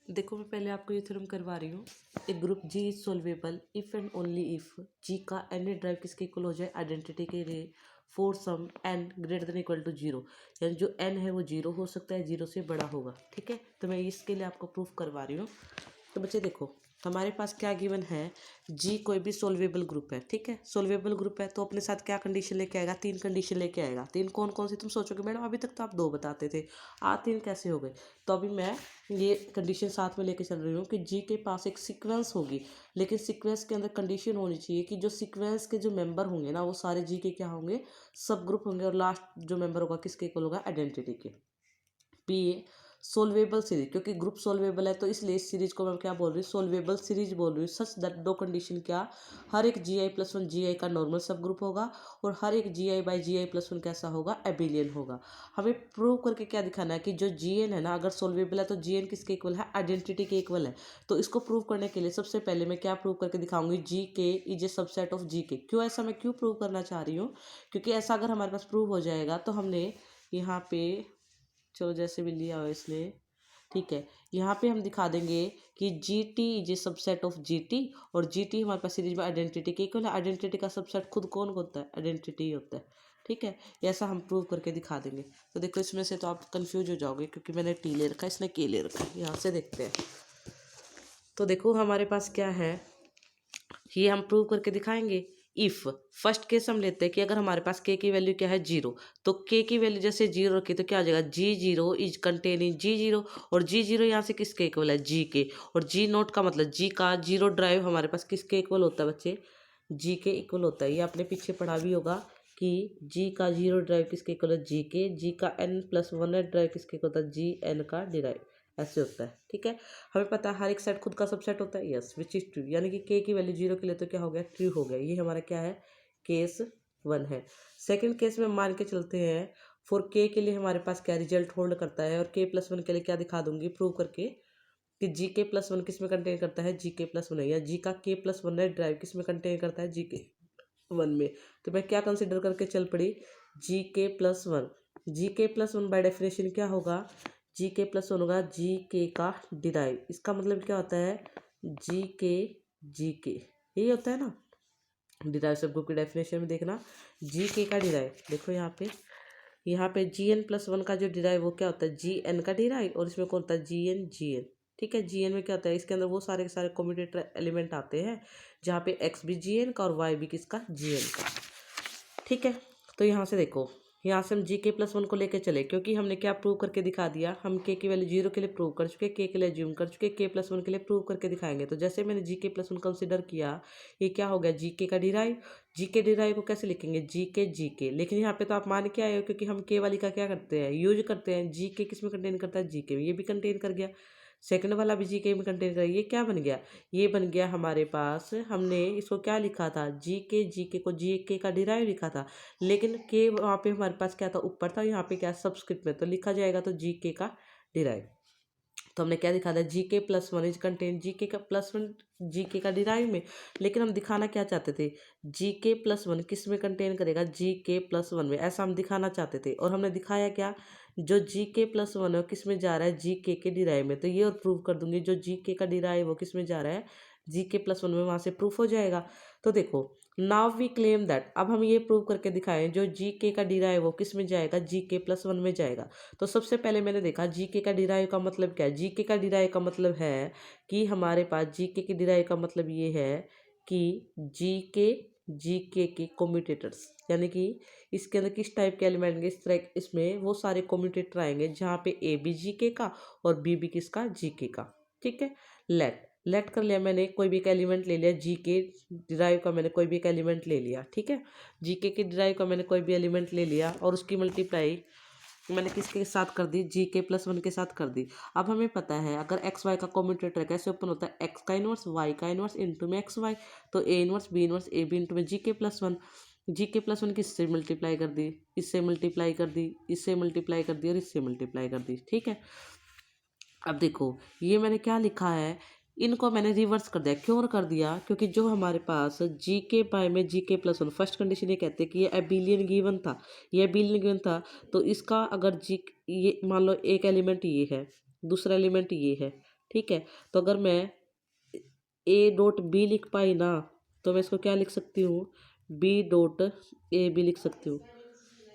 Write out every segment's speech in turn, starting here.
देखो मैं पहले आपको ये थ्योरम करवा रही हूँ। A group G is solvable if and only if G का एन ड्राइव किसके इक्वल हो जाए, आइडेंटिटी के लिए for some n greater than equal to zero, यानी जो एन है वो जीरो हो सकता है, जीरो से बड़ा होगा। ठीक है, तो मैं इसके लिए आपको प्रूफ करवा रही हूँ। तो बच्चे देखो हमारे पास क्या गिवन है, जी कोई भी सोल्वेबल ग्रुप है। ठीक है, सोल्वेबल ग्रुप है तो अपने साथ क्या कंडीशन लेके आएगा, तीन कंडीशन लेके आएगा। तीन कौन कौन सी, तुम सोचोगे मैडम अभी तक तो आप दो बताते थे, आज तीन कैसे हो गए। तो अभी मैं ये कंडीशन साथ में लेके चल रही हूँ कि जी के पास एक सीक्वेंस होगी, लेकिन सीक्वेंस के अंदर कंडीशन होनी चाहिए कि जो सीक्वेंस के जो मेंबर होंगे ना वो सारे जी के क्या होंगे, सब ग्रुप होंगे, और लास्ट जो मेंबर होगा किसके इक्वल होगा, आइडेंटिटी के। पी ए सोल्वेबल सीरीज, क्योंकि ग्रुप सोल्वेबल है तो इसलिए इस सीरीज को मैं क्या बोल रही हूँ, सोल्वेबल सीरीज बोल रही हूँ। सच दैट दो कंडीशन क्या, हर एक जी आई प्लस वन जी आई का नॉर्मल सब ग्रुप होगा और हर एक G i by G I plus one कैसा होगा, एबिलियन होगा। हमें प्रूव करके क्या दिखाना है कि जो जी एन है ना अगर सोल्वेबल है तो जी एन किसके इक्वल है, आइडेंटिटी के इक्वल है। तो इसको प्रूव करने के लिए सबसे पहले मैं क्या प्रूव करके दिखाऊंगी, जी के इज ए सबसेट ऑफ जी के। क्यों ऐसा मैं क्यों प्रूव करना चाह रही हूँ, क्योंकि ऐसा अगर हमारे पास प्रूव हो जाएगा तो हमने यहाँ पे, चलो जैसे भी लिया हो इसने, ठीक है, यहाँ पे हम दिखा देंगे कि G T is a subset of G T, और जी टी हमारे पास सीरीज में आइडेंटिटी के इक्वल है। आइडेंटिटी का सबसेट खुद कौन होता है, आइडेंटिटी ही होता है। ठीक है, ऐसा हम प्रूव करके दिखा देंगे। तो देखो इसमें से तो आप कंफ्यूज हो जाओगे क्योंकि मैंने टी ले रखा है, इसने के ले रखा है। यहाँ से देखते हैं, तो देखो हमारे पास क्या है, ये हम प्रूव करके दिखाएंगे। इफ फर्स्ट केस हम लेते हैं कि अगर हमारे पास के की वैल्यू क्या है, जीरो, तो के की वैल्यू जैसे जीरो रखी तो क्या हो जाएगा, G zero is containing G zero, और जी जीरो यहाँ से किसके इक्वल है, जी के, और जी नोट का मतलब जी का जीरो ड्राइव हमारे पास किसके इक्वल होता है बच्चे, जी के इक्वल होता है। ये आपने पीछे पढ़ा भी होगा कि जी का जीरो ड्राइव किसके इक्वल है, जी के, जी का एन प्लस वन ड्राइव किसके इक्वल होता है, जी एन का डिराइव, ऐसे होता है। ठीक है, हमें पता है हर एक सेट खुद का सबसेट होता है, यस विच इज ट्रू, यानी कि के की वैल्यू जीरो के लिए तो क्या हो गया, ट्रू हो गया। ये हमारा क्या है, केस वन है। सेकंड केस में मान के चलते हैं, फॉर के लिए हमारे पास क्या रिजल्ट होल्ड करता है, और के प्लस वन के लिए क्या दिखा दूंगी प्रूव करके कि जी के प्लस वन किस में कंटेन करता है, जी के प्लस वन है, या जी का के प्लस वन है ड्राइव किस में कंटेन करता है, जी के वन में। तो मैं क्या कंसिडर करके चल पड़ी, जी के प्लस वन, जी के प्लस वन बाय डेफिनेशन क्या होगा, जी के प्लस वन होगा जी के का डिराइव। इसका मतलब क्या होता है, जी के यही होता है ना, डिराइव सब ग्रुप की डेफिनेशन में देखना, जी के का डिराइव। देखो यहाँ पे जी एन प्लस वन का जो डिराइव वो क्या होता है, जी एन का डिराइव, और इसमें कौन होता है, जी एन जी एन। ठीक है, जी एन में क्या होता है, इसके अंदर वो सारे के सारे कम्यूटेटर एलिमेंट आते हैं जहाँ पे एक्स भी जी एन का और वाई भी किसका, जी एन का। ठीक है, तो यहाँ से देखो, यहाँ से हम जी के प्लस वन को लेके चले, क्योंकि हमने क्या प्रूव करके दिखा दिया, हम के की वैल्यू जीरो के लिए प्रूव कर चुके, के लिए ज्यूम कर चुके, के प्लस वन के लिए प्रूव करके दिखाएंगे। तो जैसे मैंने जी के प्लस वन कंसिडर किया, ये क्या हो गया, जी के का डिराइव। जी के डिराइव को कैसे लिखेंगे, जी के, लेकिन यहाँ पे तो आप मान के आए हो क्योंकि हम के वाली का क्या करते हैं, यूज करते हैं। जी के किस में कंटेन करता है, जी के में, ये भी कंटेन कर गया। सेकंड वाला भी जी के में कंटेन कर, ये क्या बन गया, ये बन गया हमारे पास, हमने इसको क्या लिखा था, जी के को जी के का डिराइव लिखा था, लेकिन के वहाँ पे हमारे पास क्या था, ऊपर था, यहाँ पे क्या सबस्क्रिप्ट में तो लिखा जाएगा तो जी के का डिराइव। तो हमने क्या दिखा था, जी के प्लस वन इज कंटेन जी के का प्लस वन, जी के का डिराइव में, लेकिन हम दिखाना क्या चाहते थे, जी के प्लस वन किस में कंटेन करेगा, जी के प्लस वन में, ऐसा हम दिखाना चाहते थे। और हमने दिखाया क्या, जो जी के प्लस वन है वो किस में जा रहा है, जी के डिराइव में। तो ये और प्रूव कर दूंगी, जो जी के का डिराइव है वो किस में जा रहा है, जी के प्लस वन में, वहाँ से प्रूफ हो जाएगा। तो देखो नाउ वी क्लेम दैट, अब हम ये प्रूव करके दिखाएं, जो जी के का डिराइव वो किस में जाएगा, जी के प्लस वन में जाएगा। तो सबसे पहले मैंने देखा जी के का डिराइव का मतलब क्या है, जी के का डिराइव का मतलब है कि हमारे पास जी के डिराइव का मतलब ये है कि जी के कम्यूटेटर्स, यानी कि इसके अंदर किस टाइप के एलिमेंट होंगे, इस तरह इसमें वो सारे कम्यूटेटर आएंगे जहाँ पे ए बी जी के का और बी भी किसका, जी के का। ठीक है, लेट कर लिया मैंने, कोई भी एक एलिमेंट ले लिया, जी के डिराइव का मैंने कोई भी एक एलिमेंट ले लिया। ठीक है, जी के डिराइव का मैंने कोई भी एलिमेंट ले लिया और उसकी मल्टीप्लाई मैंने किसके साथ कर दी, जी के प्लस वन के साथ कर दी। अब हमें पता है अगर एक्स वाई का कॉम्यूटेटर कैसे ओपन होता है, एक्स का इनवर्स वाई का इनवर्स इंटू में एक्स वाई, तो A inverse A B into में जी के प्लस वन। जी के प्लस वन किससे मल्टीप्लाई कर दी, इससे मल्टीप्लाई कर दी, इससे मल्टीप्लाई कर दी और इससे मल्टीप्लाई कर दी। ठीक है, अब देखो ये मैंने क्या लिखा है, इनको मैंने रिवर्स कर दिया। क्यों कर दिया, क्योंकि जो हमारे पास जी के बाय में जी के प्लस वन, फर्स्ट कंडीशन ये कहते हैं कि ये एबिलियन गिवन था, ये एबिलियन गिवन था, तो इसका अगर जी, ये मान लो एक एलिमेंट ये है, दूसरा एलिमेंट ये है, ठीक है। तो अगर मैं ए डॉट बी लिख पाई ना, तो मैं इसको क्या लिख सकती हूँ, बी डॉट ए बी लिख सकती हूँ।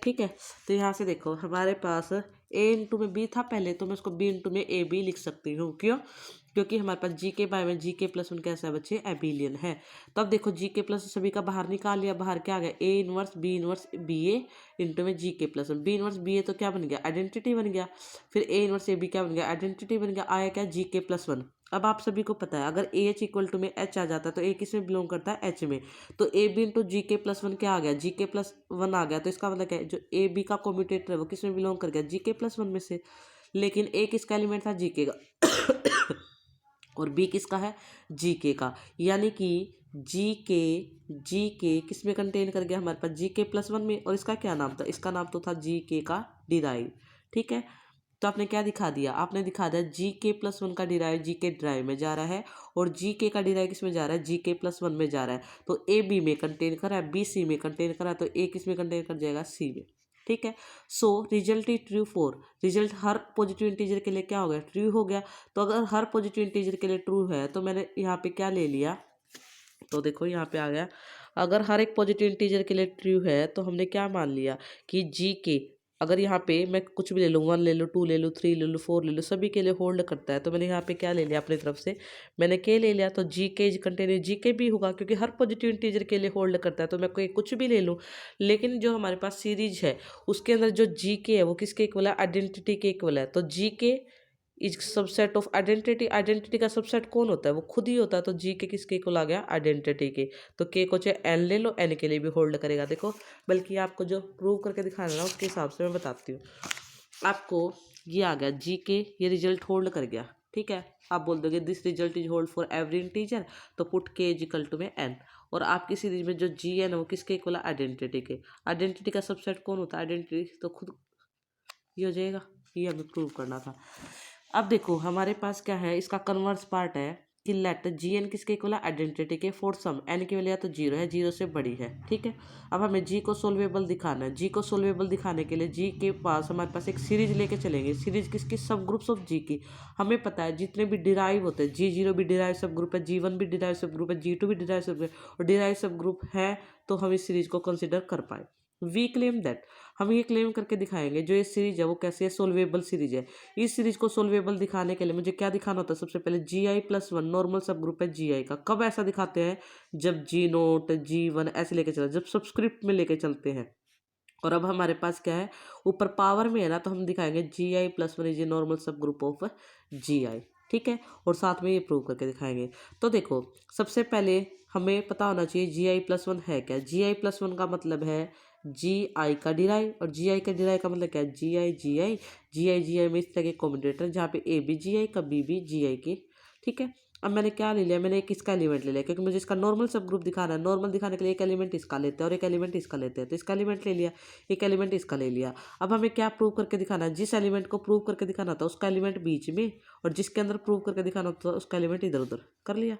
ठीक है। तो यहाँ से देखो हमारे पास ए इंटू में बी था पहले, तो मैं उसको बी इंटू में ए बी लिख सकती हूँ। क्यों? क्योंकि हमारे पास जी के बाय में जी के प्लस वन कैसा है बच्चे, एबिलियन है। तो अब देखो जी के प्लस सभी का बाहर निकाल लिया, बाहर क्या आ गया, ए इनवर्स बी ए इंटू में जी के plus one. B inverse b a तो क्या बन गया, आइडेंटिटी बन गया। फिर ए इनवर्स ए बी क्या बन गया, आइडेंटिटी बन गया। आया क्या, जी के प्लस वन। अब आप सभी को पता है अगर ए एच इक्वल टू में एच आ जाता है तो ए किस में बिलोंग करता है, एच में। तो ए बी इंटू जी के प्लस वन क्या आ गया, जी के प्लस वन आ गया। तो इसका मतलब क्या है, जो ए बी का कॉम्यूटेटर है वो किस में बिलोंग कर गया, जी के प्लस वन में से। लेकिन ए किसका एलिमेंट था, जी के का और बी किसका है, जी के का। यानी कि जी के किस में कंटेन कर गया, हमारे पास जी के प्लस वन में। और इसका क्या नाम था, इसका नाम तो था जी के का डिराइव। ठीक है। तो आपने क्या दिखा दिया, आपने दिखा दिया जी के प्लस वन का डिराइव जी के ड्राइव में जा रहा है, और जी के का डिराइव किस में जा रहा है, जी के प्लस वन में जा रहा है। तो ए बी में कंटेन कर रहा है, बी सी में कंटेन कर रहा है, तो ए किस में कंटेन कर जाएगा, सी में। ठीक है। So result is true for, result her positive integer के लिए क्या हो गया, ट्रू हो गया। तो अगर हर पॉजिटिव इंटीजर के लिए ट्रू है तो मैंने यहाँ पे क्या ले लिया, तो देखो यहाँ पे आ गया, अगर हर एक पॉजिटिव इंटीजर के लिए ट्रू है तो हमने क्या मान लिया कि जी के, अगर यहाँ पे मैं कुछ भी ले लूँ, 1 ले लूँ, 2 ले लूँ, 3 ले लूँ, 4 ले लूँ, सभी के लिए होल्ड करता है। तो मैंने यहाँ पे क्या ले लिया अपनी तरफ से, मैंने के ले लिया। तो जी के कंटेन जी के भी होगा क्योंकि हर पॉजिटिव इंटीजर के लिए होल्ड करता है। तो मैं कोई कुछ भी ले लूँ, लेकिन जो हमारे पास सीरीज है उसके अंदर जो जी के है वो किसके इक्वल है, आइडेंटिटी के इक्वल है। तो जी के is subset of identity, identity का सबसेट कौन होता है, वो खुद ही होता है। तो जी के किसके इक्वल आ गया, आइडेंटिटी के। तो के को चाहे एन ले लो, एन के लिए भी होल्ड करेगा। देखो बल्कि आपको जो प्रूव करके दिखाना है ना उसके हिसाब से मैं बताती हूँ। आपको ये आ गया जी के, ये रिजल्ट होल्ड कर गया। ठीक है। आप बोल दोगे this result is hold for every integer, तो पुट के इज इक्वल टू में एन। और आपकी सीरीज में जो जी एन है वो किसके इक्वल है, आइडेंटिटी के। आइडेंटिटी का सबसेट कौन होता है, आइडेंटिटी तो खुद ये हो जाएगा। ये हमें प्रूव करना था। अब देखो हमारे पास क्या है, इसका कन्वर्स पार्ट है कि लेट जी एन किसके इक्वल है, आइडेंटिटी के। फॉर सम एन की वैल्यू तो जीरो है, जीरो से बड़ी है। ठीक है। अब हमें जी को सोल्वेबल दिखाना है। जी को सोल्वेबल दिखाने के लिए जी के पास हमारे पास एक सीरीज लेके चलेंगे। सीरीज किसकी, सब ग्रुप्स ऑफ जी की। हमें पता है जितने भी डिराइव होते हैं, जी जीरो भी डिराइव सब ग्रुप है, जी वन भी डिराइव सब ग्रुप है, जी टू भी डिराइव सब ग्रुप है, और डिराइव सब ग्रुप है तो हम इस सीरीज को कंसिडर कर पाए। वी क्लेम दैट, हम ये क्लेम करके दिखाएंगे जो ये सीरीज है वो कैसी है, सोल्वेबल सीरीज है। इस सीरीज को सोल्वेबल दिखाने के लिए मुझे क्या दिखाना होता है, सबसे पहले जी आई प्लस वन नॉर्मल सब ग्रुप है जी आई का। कब ऐसा दिखाते हैं, जब जी नोट जी वन ऐसे लेके चलते, जब सबस्क्रिप्ट में लेके चलते हैं। और अब हमारे पास क्या है, ऊपर पावर में है ना, तो हम दिखाएंगे G I plus one is a normal subgroup of G i. ठीक है। और साथ में ये प्रूव करके दिखाएंगे। तो देखो सबसे पहले हमें पता होना चाहिए जी आई प्लस वन है क्या। जी आई प्लस वन का मतलब है जी आई का डिराइव, और जी आई का डिराइव का मतलब क्या है, जी आई जी आई। जी आई में इस तरह के कॉम्बिनेटर जहाँ पे ए बी जी आई का बी बी जी आई के। ठीक है। अब मैंने क्या ले लिया, मैंने एक इसका एलिमेंट ले लिया क्योंकि मुझे इसका नॉर्मल सब ग्रुप दिखाना है। नॉर्मल दिखाने के लिए एक एलिमेंट इसका लेते हैं और एक एलिमेंट इसका लेते हैं। तो इसका एलिमेंट ले लिया, एक एलिमेंट इसका ले लिया। अब हमें क्या प्रूव करके दिखाना है, जिस एलिमेंट को प्रूव करके दिखाना था उसका एलिमेंट बीच में, और जिसके अंदर प्रूव करके दिखाना था उसका एलिमेंट इधर उधर कर लिया।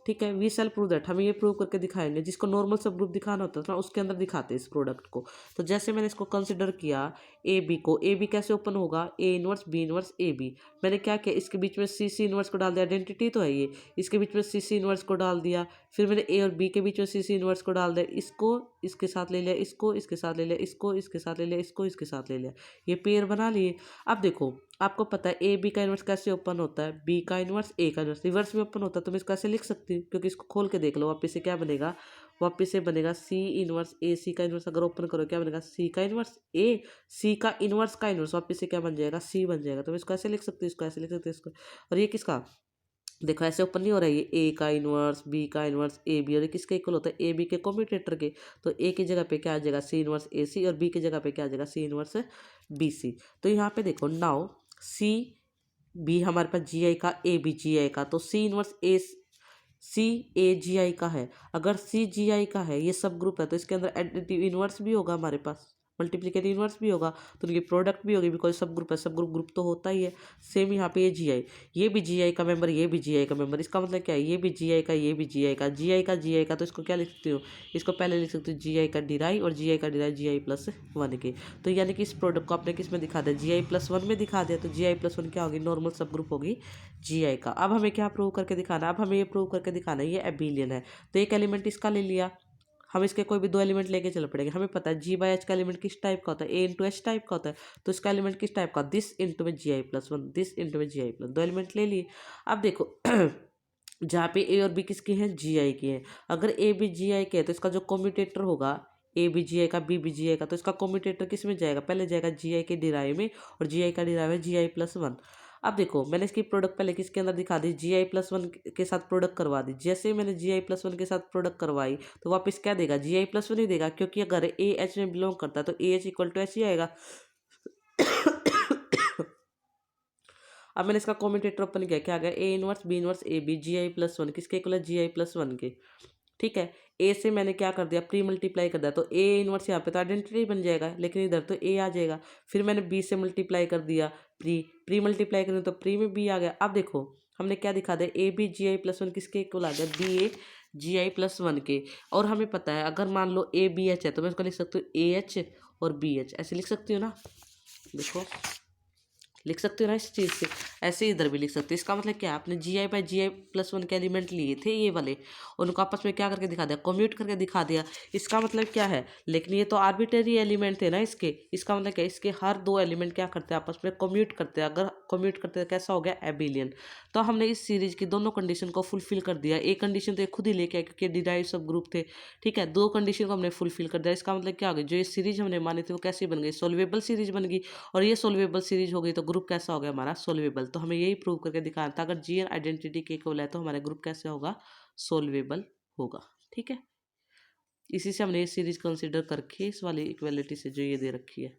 ठीक है। वी सेल प्रूव दैट, हमें ये प्रूव करके दिखाएंगे जिसको नॉर्मल सब ग्रुप दिखाना होता है ना उसके अंदर दिखाते हैं इस प्रोडक्ट को। तो जैसे मैंने इसको कंसिडर किया ए बी को, ए बी कैसे ओपन होगा, A inverse B inverse A B. मैंने क्या किया, इसके बीच में सी सी इनवर्स को डाल दिया, आइडेंटिटी तो है ये, इसके बीच में सी सी इनवर्स को डाल दिया। फिर मैंने ए और बी के बीच में सी सी इनवर्स को डाल दिया, इसको इसके साथ ले लिया, इसको इसके साथ ले लिया, इसको इसके साथ ले लिया, इसको इसके साथ ले लिया, ये पेयर बना लिए। अब देखो आपको पता है ए बी का इन्वर्स कैसे ओपन होता है, बी का इन्वर्स ए का इन्वर्स रिवर्स में ओपन होता है। तो मैं इसको ऐसे लिख सकती हूँ क्योंकि इसको खोल के देख लो वापस से क्या बनेगा, वापस से बनेगा सी इन्वर्स ए सी का इन्वर्स। अगर ओपन करो क्या बनेगा, सी का इन्वर्स ए सी का इन्वर्स वापस से क्या बन जाएगा, सी बन जाएगा। तो मैं इसको ऐसे लिख सकती हूँ, इसको ऐसे लिख सकती हूँ, इसको। और ये किसका, देखो ऐसे ओपन नहीं हो रहा है, ये ए का इन्वर्स बी का इन्वर्स ए बी, और ये किसके इक्वल होता है, ए बी के कॉम्यूटेटर के। तो ए की जगह पे क्या आ जाएगा, सी इन्वर्स ए सी, और बी की जगह पे क्या आ जाएगा, सी इन्वर्स बी सी। तो यहाँ पे देखो नाउ सी बी हमारे पास जी आई का, ए बी जी आई का, तो सी इनवर्स ए सी ए जी आई का है। अगर सी जी आई का है, ये सब ग्रुप है, तो इसके अंदर एडिटिव इनवर्स भी होगा हमारे पास। मल्टीप्लिकेटिव इनवर्स भी होगा तो उनकी प्रोडक्ट भी होगी, बिकॉज सब ग्रुप है, सब ग्रुप ग्रुप तो होता ही है। सेम यहाँ पे ये जी आई, ये भी जी आई का मेंबर, ये भी जी आई का मेंबर, इसका मतलब क्या है, ये भी जी आई का, ये भी जी आई का, जी आई का, जी आई का, तो इसको क्या लिख सकती हूँ, इसको पहले लिख सकती हूँ जी आई का डिराई, और जी आई का डिराई जी आई प्लस वन के। तो यानी कि इस प्रोडक्ट को आपने किस में दिखा दिया, जी आई प्लस वन में दिखा दिया, तो जी आई प्लस वन क्या होगी, नॉर्मल सब ग्रुप होगी जी आई का। अब हमें क्या प्रूव करके दिखाना, अब हमें ये प्रूव करके दिखाना है ये एबिलियन है। तो एक एलिमेंट इसका ले लिया, हम इसके कोई भी दो एलिमेंट लेके चल पड़ेंगे। हमें पता है जी बाई एच का एलिमेंट किस टाइप का होता है, ए इंटू एच टाइप का होता है, तो इसका एलिमेंट किस टाइप का, दिस इंटू में जी आई प्लस वन, दिस इंटू में जी आई प्लस, दो एलिमेंट ले लिए। अब देखो जहाँ पे ए और बी किसके हैं, जी आई के हैं। अगर ए बी जी आई के है तो इसका जो कॉम्यूटेटर होगा, ए बी जी आई का, बी बी जी आई का, तो इसका कॉम्यूटेटर किस में जाएगा, पहले जाएगा जी आई के डिराइव में, और जी आई का डिराइव है जी आई प्लस वन। अब देखो मैंने इसकी प्रोडक्ट पहले किसके अंदर दिखा दी, जी आई प्लस वन के साथ प्रोडक्ट करवा दी। जैसे ही मैंने जी आई प्लस वन के साथ प्रोडक्ट करवाई तो वापस क्या देगा, जी आई प्लस वन ही देगा, क्योंकि अगर ए एच में बिलोंग करता है तो a h equal to h ही आएगा। अब मैंने इसका कॉम्यूटेटर ओपन किया, क्या आ गया, ए inverse B inverse A B G I plus one, किसके इक्वल है, जी आई प्लस वन के। ठीक है, ए से मैंने क्या कर दिया, प्री मल्टीप्लाई कर दिया, तो ए इनवर्स यहाँ पे तो आइडेंटिटी बन जाएगा, लेकिन इधर तो ए आ जाएगा। फिर मैंने बी से मल्टीप्लाई कर दिया, प्री प्री मल्टीप्लाई करूँ तो प्री में बी आ गया। अब देखो हमने क्या दिखा दिया, A B G I plus one किसके इक्वल आ गया, B A G I plus one के। और हमें पता है अगर मान लो ए बी एच है तो मैं इसको लिख सकती हूँ ए एच और बी एच, ऐसे लिख सकती हूँ ना, देखो लिख सकते हो ना इस चीज़ से, ऐसे इधर भी लिख सकते हो। इसका मतलब क्या है, आपने G i by G I plus one के एलिमेंट लिए थे ये वाले, उनको आपस में क्या करके दिखा दिया, कम्यूट करके दिखा दिया। इसका मतलब क्या है, लेकिन ये तो आर्बिटरी एलिमेंट थे ना इसके, इसका मतलब क्या है, इसके हर दो एलिमेंट क्या करते हैं, आपस में कम्यूट करते हैं। अगर कम्यूट करते हैं कैसा हो गया, एबिलियन। तो हमने इस सीरीज की दोनों कंडीशन को फुलफिल कर दिया। एक कंडीशन तो ये खुद ही लेके आए क्योंकि डिराइव सब ग्रुप थे, ठीक है, दो कंडीशन को हमने फुलफिल कर दिया। इसका मतलब क्या हो गया, जो ये सीरीज हमने मानी थी वो कैसी बन गई, सोल्वेबल सीरीज बन गई। और ये सोल्वेबल सीरीज हो गई तो ग्रुप कैसा हो गया हमारा, सोल्वेबल। तो हमें यही प्रूव करके दिखाना था, अगर जी एन आइडेंटिटी के इक्वल है तो हमारा ग्रुप कैसे होगा, सोल्वेबल होगा। ठीक है, इसी से हमने ये सीरीज कंसिडर करके इस वाली इक्वालिटी से जो ये दे रखी है